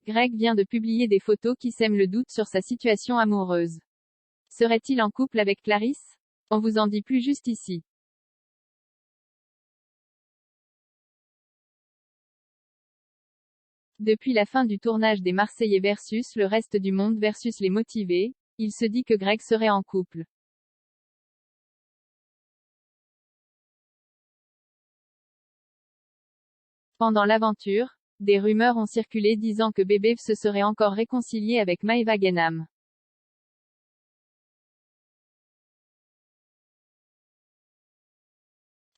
Greg vient de publier des photos qui sèment le doute sur sa situation amoureuse. Serait-il en couple avec Clarisse? On vous en dit plus juste ici. Depuis la fin du tournage des Marseillais versus le reste du monde versus les motivés, il se dit que Greg serait en couple. Pendant l'aventure, des rumeurs ont circulé disant que Bébé se serait encore réconcilié avec Maëva Guénam.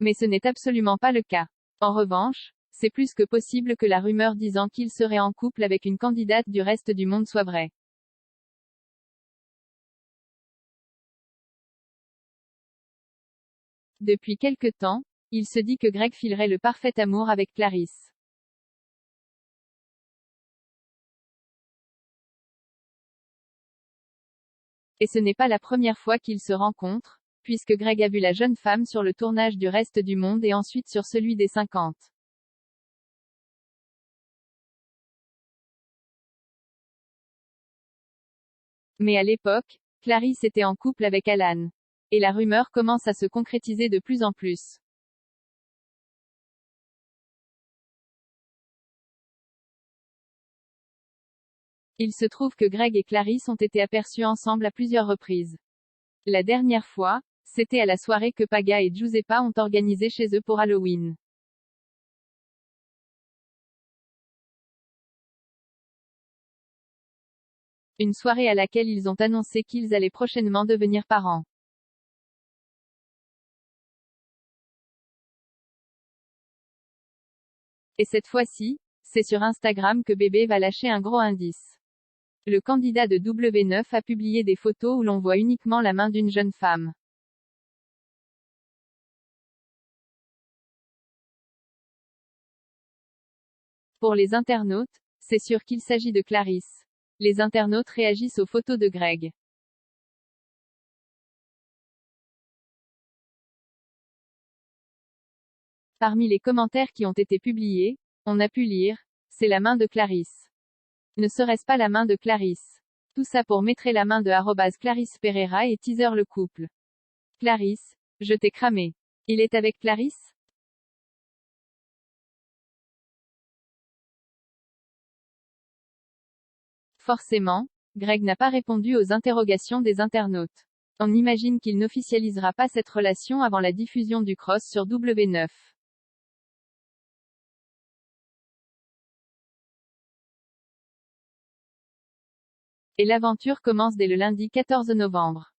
Mais ce n'est absolument pas le cas. En revanche, c'est plus que possible que la rumeur disant qu'il serait en couple avec une candidate du reste du monde soit vraie. Depuis quelque temps, il se dit que Greg filerait le parfait amour avec Clarisse. Et ce n'est pas la première fois qu'ils se rencontrent, puisque Greg a vu la jeune femme sur le tournage du reste du monde et ensuite sur celui des 50. Mais à l'époque, Clarisse était en couple avec Alan. Et la rumeur commence à se concrétiser de plus en plus. Il se trouve que Greg et Clarisse ont été aperçus ensemble à plusieurs reprises. La dernière fois, c'était à la soirée que Paga et Giuseppa ont organisée chez eux pour Halloween. Une soirée à laquelle ils ont annoncé qu'ils allaient prochainement devenir parents. Et cette fois-ci, c'est sur Instagram que Bébé va lâcher un gros indice. Le candidat de W9 a publié des photos où l'on voit uniquement la main d'une jeune femme. Pour les internautes, c'est sûr qu'il s'agit de Clarisse. Les internautes réagissent aux photos de Greg. Parmi les commentaires qui ont été publiés, on a pu lire « C'est la main de Clarisse ». Ne serait-ce pas la main de Clarisse? Tout ça pour mettre la main de @Clarisse Pereira et teaser le couple. Clarisse, je t'ai cramé. Il est avec Clarisse? Forcément, Greg n'a pas répondu aux interrogations des internautes. On imagine qu'il n'officialisera pas cette relation avant la diffusion du cross sur W9. Et l'aventure commence dès le lundi 14 novembre.